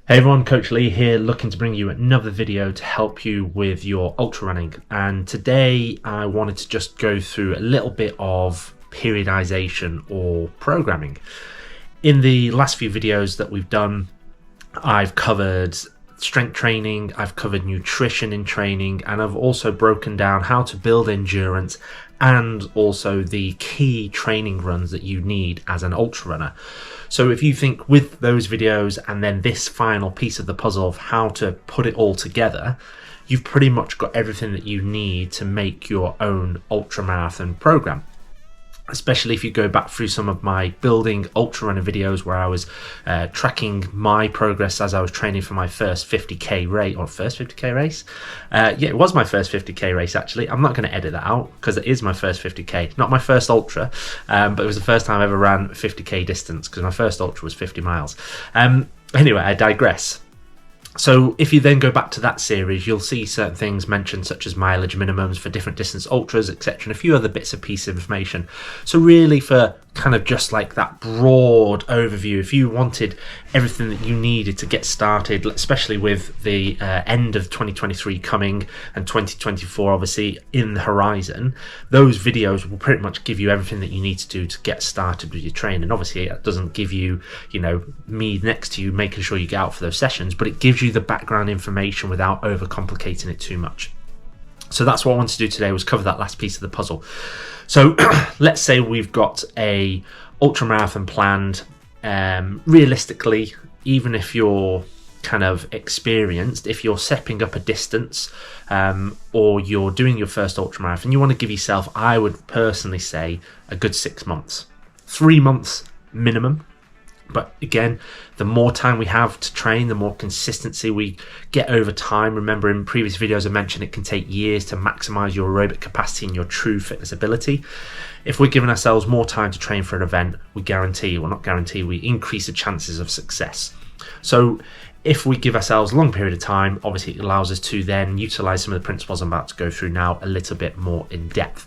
Hey everyone, Coach Lee here, looking to bring you another video to help you with your ultra running. And today I wanted to just go through a little bit of periodization or programming. In the last few videos that we've done, I've covered strength training, I've covered nutrition in training, and I've also broken down how to build endurance and also the key training runs that you need as an ultra runner. So if you think with those videos and then this final piece of the puzzle of how to put it all together, you've pretty much got everything that you need to make your own ultra marathon program. Especially if you go back through some of my building ultra runner videos where I was tracking my progress as I was training for my first 50k race, or first 50k race. Yeah, it was my first 50k race actually. I'm not going to edit that out because it is my first 50k, not my first ultra, but it was the first time I ever ran 50k distance because my first ultra was 50 miles. Anyway, I digress. So if you then go back to that series, you'll see certain things mentioned such as mileage minimums for different distance ultras, etc., and a few other bits of piece of information. So really for kind of just like that broad overview, if you wanted everything that you needed to get started, especially with the end of 2023 coming and 2024 obviously in the horizon, those videos will pretty much give you everything that you need to do to get started with your training. Obviously it doesn't give you, me next to you making sure you get out for those sessions, but it gives you the background information without overcomplicating it too much. So that's what I wanted to do today, was cover that last piece of the puzzle. So let's say we've got a ultra marathon planned. Realistically, even if you're kind of experienced, if you're stepping up a distance or you're doing your first ultra marathon, you want to give yourself, I would personally say, a good 6 months, 3 months minimum. But again, the more time we have to train, the more consistency we get over time. Remember, in previous videos I mentioned it can take years to maximize your aerobic capacity and your true fitness ability. If we're giving ourselves more time to train for an event, we increase the chances of success. So if we give ourselves a long period of time, obviously it allows us to then utilize some of the principles I'm about to go through now a little bit more in depth.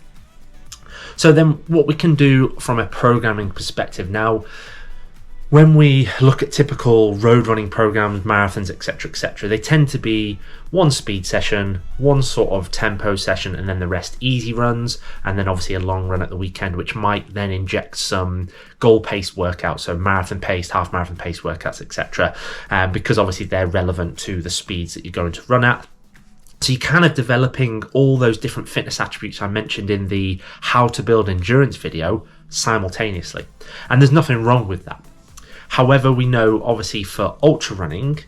So then what we can do from a programming perspective now, when we look at typical road running programs, marathons, etc., they tend to be one speed session, one sort of tempo session, and then the rest easy runs, and then obviously a long run at the weekend, which might then inject some goal-paced workouts, so marathon-paced, half-marathon paced workouts, etc., because obviously they're relevant to the speeds that you're going to run at. So you're kind of developing all those different fitness attributes I mentioned in the how to build endurance video simultaneously, and there's nothing wrong with that. However, we know obviously for ultra running,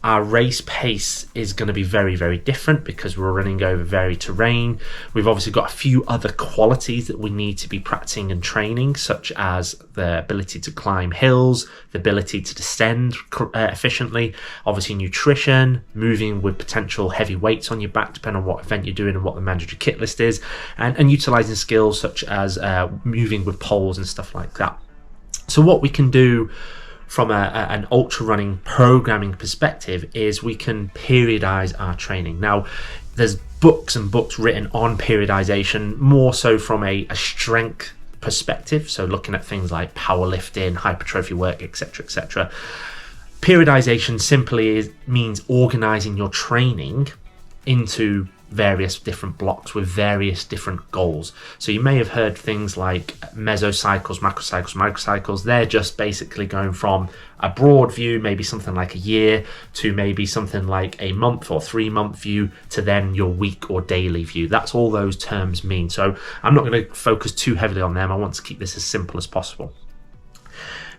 our race pace is going to be very, very different because we're running over varied terrain. We've obviously got a few other qualities that we need to be practicing and training, such as the ability to climb hills, the ability to descend efficiently, obviously nutrition, moving with potential heavy weights on your back, depending on what event you're doing and what the mandatory kit list is, and utilizing skills such as moving with poles and stuff like that. So what we can do from an ultra running programming perspective is we can periodize our training. Now, there's books and books written on periodization, more so from a strength perspective. So looking at things like powerlifting, hypertrophy work, etc. Periodization simply means organizing your training into various different blocks with various different goals. So you may have heard things like mesocycles, macrocycles, microcycles. They're just basically going from a broad view, maybe something like a year, to maybe something like a month or 3 month view, to then your week or daily view. That's all those terms mean. So I'm not going to focus too heavily on them. I want to keep this as simple as possible.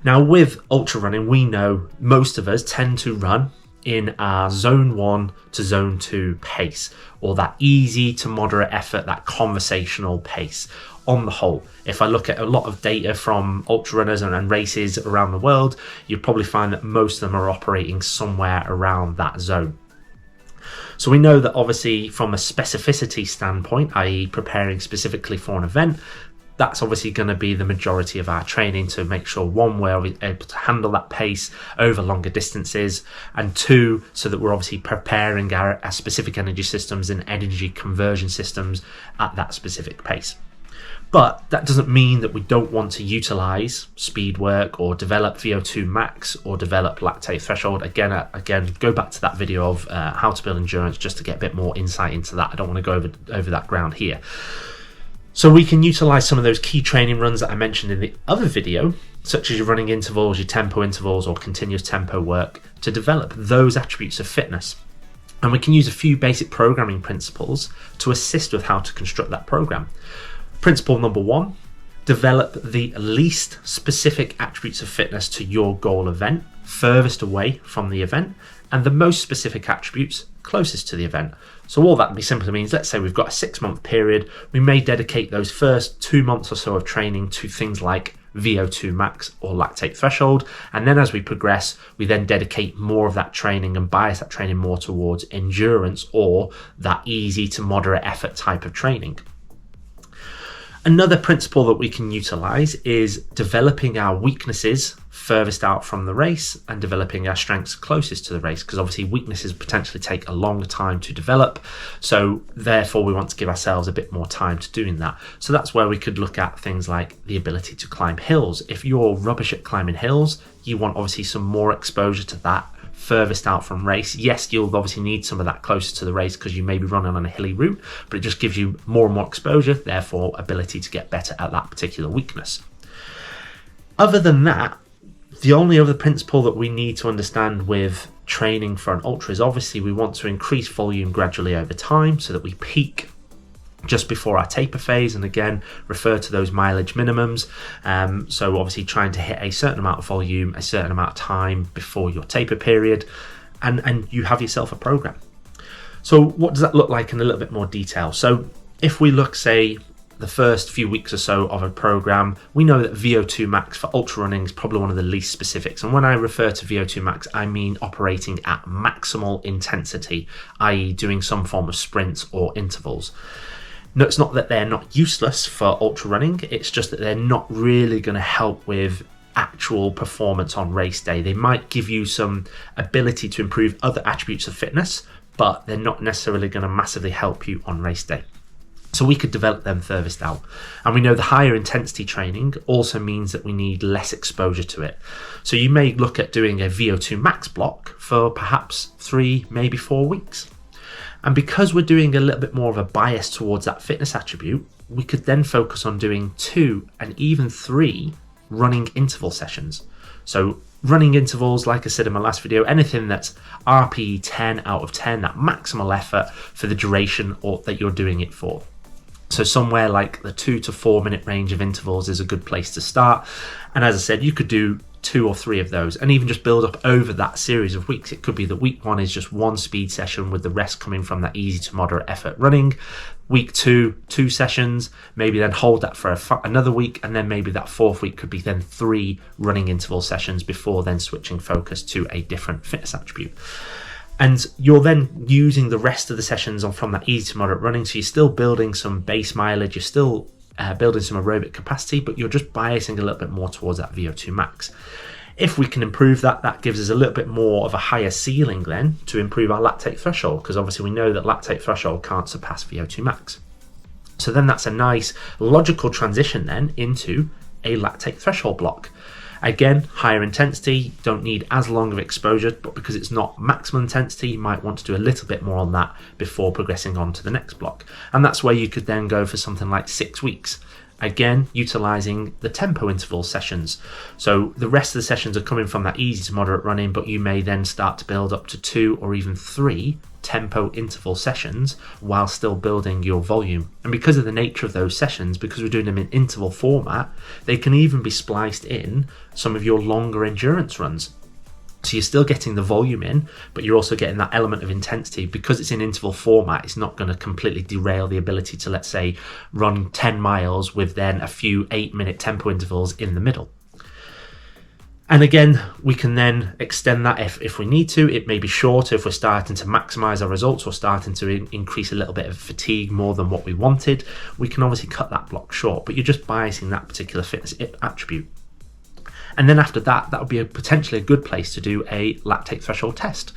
Now with ultra running, we know most of us tend to run in our zone 1 to zone 2 pace, or that easy to moderate effort, that conversational pace. On the whole, if I look at a lot of data from ultra runners and races around the world, you'll probably find that most of them are operating somewhere around that zone. So we know that obviously from a specificity standpoint, i.e. preparing specifically for an event, that's obviously going to be the majority of our training to make sure, one, we're able to handle that pace over longer distances, and two, so that we're obviously preparing our specific energy systems and energy conversion systems at that specific pace. But that doesn't mean that we don't want to utilize speed work or develop VO2 max or develop lactate threshold. Again, go back to that video of how to build endurance just to get a bit more insight into that. I don't want to go over that ground here. So we can utilize some of those key training runs that I mentioned in the other video, such as your running intervals, your tempo intervals, or continuous tempo work, to develop those attributes of fitness. And we can use a few basic programming principles to assist with how to construct that program. Principle number 1, develop the least specific attributes of fitness to your goal event, furthest away from the event, and the most specific attributes closest to the event. So all that simply means, let's say we've got a 6-month period, we may dedicate those first 2 months or so of training to things like VO2 max or lactate threshold, and then as we progress, we then dedicate more of that training and bias that training more towards endurance or that easy to moderate effort type of training. Another principle that we can utilize is developing our weaknesses furthest out from the race and developing our strengths closest to the race, because obviously weaknesses potentially take a longer time to develop, so therefore we want to give ourselves a bit more time to doing that. So that's where we could look at things like the ability to climb hills. If you're rubbish at climbing hills, you want obviously some more exposure to that furthest out from race. Yes, you'll obviously need some of that closer to the race because you may be running on a hilly route, but it just gives you more and more exposure, therefore ability to get better at that particular weakness. Other than that, the only other principle that we need to understand with training for an ultra is obviously we want to increase volume gradually over time so that we peak just before our taper phase, and again refer to those mileage minimums. So obviously trying to hit a certain amount of volume, a certain amount of time before your taper period, and you have yourself a program. So what does that look like in a little bit more detail? So if we look, say, the first few weeks or so of a program, we know that VO2 max for ultra running is probably one of the least specifics. And when I refer to VO2 max, I mean operating at maximal intensity, i.e. doing some form of sprints or intervals. No, it's not that they're not useless for ultra running, it's just that they're not really going to help with actual performance on race day. They might give you some ability to improve other attributes of fitness, but they're not necessarily going to massively help you on race day. So we could develop them furthest out. And we know the higher intensity training also means that we need less exposure to it. So you may look at doing a VO2 max block for perhaps 3, maybe 4 weeks. And because we're doing a little bit more of a bias towards that fitness attribute, we could then focus on doing 2 and even 3 running interval sessions. So running intervals, like I said in my last video, anything that's RPE 10 out of 10, that maximal effort for the duration that you're doing it for. So somewhere like the 2 to 4 minute range of intervals is a good place to start. And as I said, you could do 2 or 3 of those and even just build up over that series of weeks. It could be that week 1 is just 1 speed session with the rest coming from that easy to moderate effort running. Week 2, 2 sessions, maybe then hold that for another week, and then maybe that 4th week could be then 3 running interval sessions before then switching focus to a different fitness attribute. And you're then using the rest of the sessions on from that easy to moderate running, so you're still building some base mileage, you're still building some aerobic capacity, but you're just biasing a little bit more towards that VO2 max. If we can improve that, that gives us a little bit more of a higher ceiling then to improve our lactate threshold, because obviously we know that lactate threshold can't surpass VO2 max. So then that's a nice logical transition then into a lactate threshold block. Again, higher intensity, don't need as long of exposure, but because it's not maximum intensity, you might want to do a little bit more on that before progressing on to the next block. And that's where you could then go for something like 6 weeks. Again, utilizing the tempo interval sessions. So the rest of the sessions are coming from that easy to moderate running, but you may then start to build up to 2 or even 3 tempo interval sessions while still building your volume. And because of the nature of those sessions, because we're doing them in interval format, they can even be spliced in some of your longer endurance runs. So you're still getting the volume in, but you're also getting that element of intensity. Because it's in interval format, it's not going to completely derail the ability to, let's say, run 10 miles with then a few 8-minute tempo intervals in the middle. And again, we can then extend that if we need to. It may be shorter if we're starting to maximize our results or starting to increase a little bit of fatigue more than what we wanted. We can obviously cut that block short, but you're just biasing that particular fitness attribute. And then after that, that would be potentially a good place to do a lactate threshold test.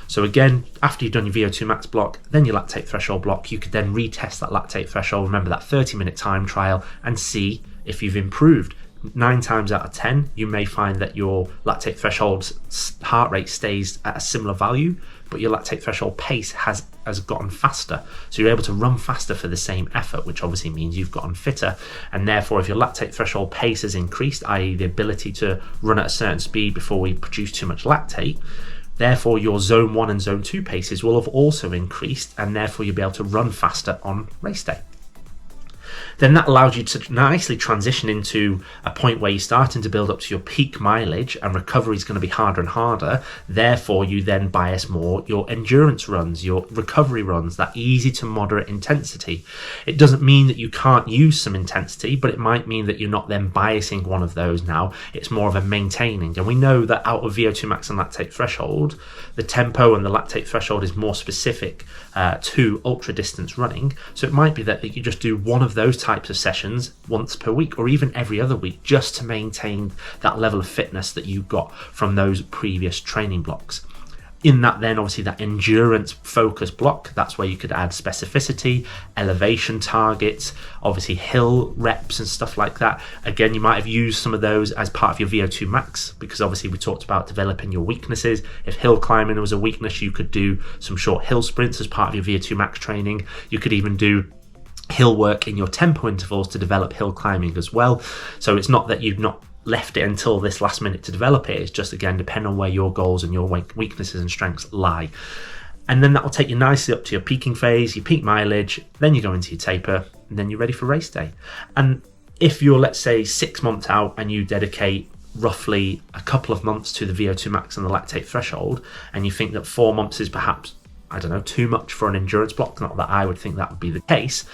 So again, after you've done your VO2 max block, then your lactate threshold block, you could then retest that lactate threshold, remember that 30-minute time trial, and see if you've improved. 9 times out of 10, you may find that your lactate threshold heart rate stays at a similar value, but your lactate threshold pace has gotten faster. So you're able to run faster for the same effort, which obviously means you've gotten fitter. And therefore, if your lactate threshold pace has increased, i.e. the ability to run at a certain speed before we produce too much lactate, therefore your zone 1 and zone 2 paces will have also increased, and therefore you'll be able to run faster on race day. Then that allows you to nicely transition into a point where you're starting to build up to your peak mileage, and recovery is going to be harder and harder. Therefore, you then bias more your endurance runs, your recovery runs, that easy to moderate intensity. It doesn't mean that you can't use some intensity, but it might mean that you're not then biasing one of those now. It's more of a maintaining. And we know that out of VO2 max and lactate threshold, the tempo and the lactate threshold is more specific to ultra distance running. So it might be that you just do one of those types of sessions once per week, or even every other week, just to maintain that level of fitness that you got from those previous training blocks. In that, then obviously that endurance focus block, that's where you could add specificity, elevation targets, obviously hill reps and stuff like that. Again, you might have used some of those as part of your VO2 max, because obviously we talked about developing your weaknesses. If hill climbing was a weakness, you could do some short hill sprints as part of your VO2 max training. You could even do hill work in your tempo intervals to develop hill climbing as well. So it's not that you've not left it until this last minute to develop it. It's just, again, depending on where your goals and your weaknesses and strengths lie. And then that will take you nicely up to your peaking phase, your peak mileage, then you go into your taper, and then you're ready for race day. And if you're, let's say, 6 months out and you dedicate roughly a couple of months to the VO2 max and the lactate threshold, and you think that 4 months is perhaps, I don't know, too much for an endurance block, not that I would think that would be the case,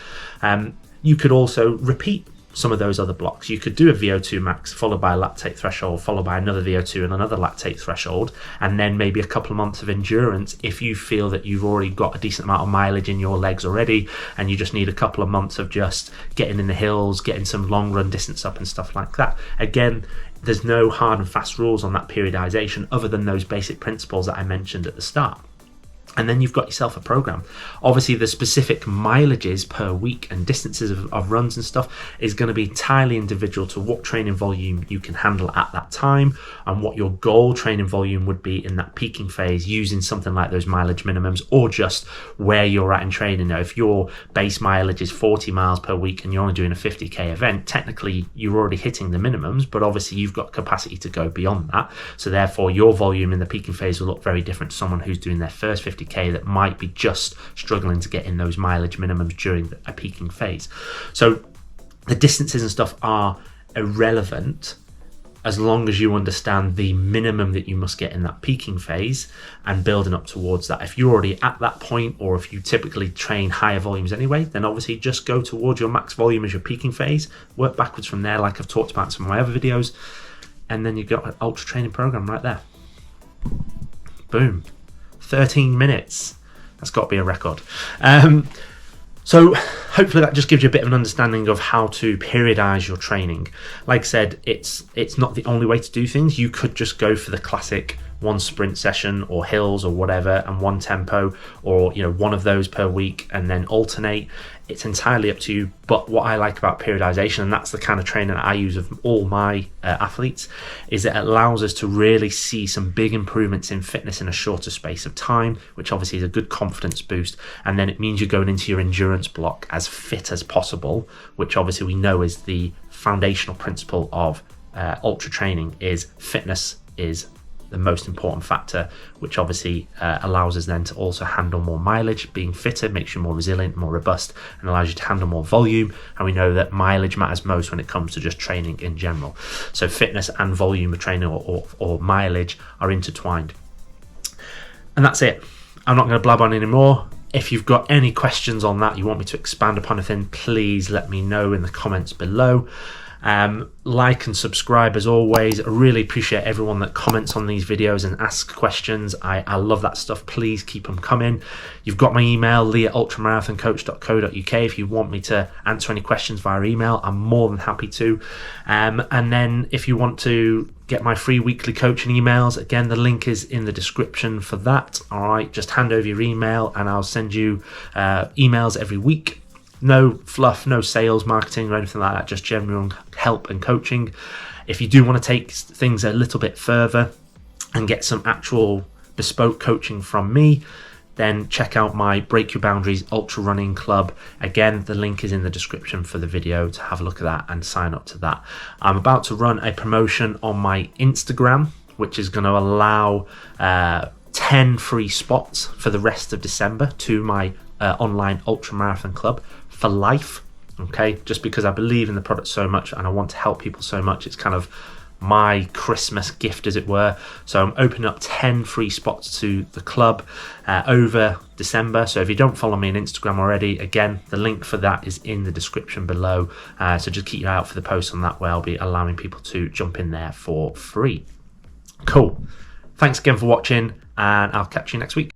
you could also repeat some of those other blocks. You could do a VO2 max followed by a lactate threshold, followed by another VO2 and another lactate threshold, and then maybe a couple of months of endurance if you feel that you've already got a decent amount of mileage in your legs already, and you just need a couple of months of just getting in the hills, getting some long run distance up and stuff like that. Again, there's no hard and fast rules on that periodization other than those basic principles that I mentioned at the start. And then you've got yourself a program. Obviously, the specific mileages per week and distances of runs and stuff is going to be entirely individual to what training volume you can handle at that time, and what your goal training volume would be in that peaking phase, using something like those mileage minimums, or just where you're at in training. Now, if your base mileage is 40 miles per week and you're only doing a 50k event, technically you're already hitting the minimums, but obviously you've got capacity to go beyond that. So therefore, your volume in the peaking phase will look very different to someone who's doing their first 50k that might be just struggling to get in those mileage minimums during a peaking phase. So the distances and stuff are irrelevant as long as you understand the minimum that you must get in that peaking phase and building up towards that. If you're already at that point, or if you typically train higher volumes anyway, then obviously just go towards your max volume as your peaking phase, work backwards from there like I've talked about in some of my other videos, and then you've got an ultra training program right there. Boom. 13 minutes. That's got to be a record. So hopefully that just gives you a bit of an understanding of how to periodize your training. Like I said, it's not the only way to do things. You could just go for the classic one sprint session or hills or whatever, and one tempo, or one of those per week, and then alternate. It's entirely up to you. But what I like about periodization, and that's the kind of training that I use of all my athletes, is it allows us to really see some big improvements in fitness in a shorter space of time, which obviously is a good confidence boost. And then it means you're going into your endurance block as fit as possible, which obviously we know is the foundational principle of ultra training. Is fitness is the most important factor, which obviously allows us then to also handle more mileage. Being fitter makes you more resilient, more robust, and allows you to handle more volume. And we know that mileage matters most when it comes to just training in general. So fitness and volume of training or mileage are intertwined. And that's it. I'm not going to blab on anymore. If you've got any questions on that, you want me to expand upon anything, please let me know in the comments below. Like and subscribe as always. I really appreciate everyone that comments on these videos and asks questions. I love that stuff. Please keep them coming. You've got my email, lee@ultramarathonccoach.co.uk. if you want me to answer any questions via email, I'm more than happy to. And then if you want to get my free weekly coaching emails. Again, the link is in the description for that. All right, just hand over your email and I'll send you emails every week. No fluff, no sales, marketing or anything like that, just general help and coaching. If you do want to take things a little bit further and get some actual bespoke coaching from me, then check out my Break Your Boundaries Ultra Running Club. Again, the link is in the description for the video to have a look at that and sign up to that. I'm about to run a promotion on my Instagram, which is going to allow 10 free spots for the rest of December to my online ultramarathon club for life. Okay, just because I believe in the product so much and I want to help people so much, it's kind of my Christmas gift, as it were. So I'm opening up 10 free spots to the club over December. So if you don't follow me on Instagram already, again, the link for that is in the description below. So just keep your eye out for the post on that, where I'll be allowing people to jump in there for free. Cool. Thanks again for watching, and I'll catch you next week.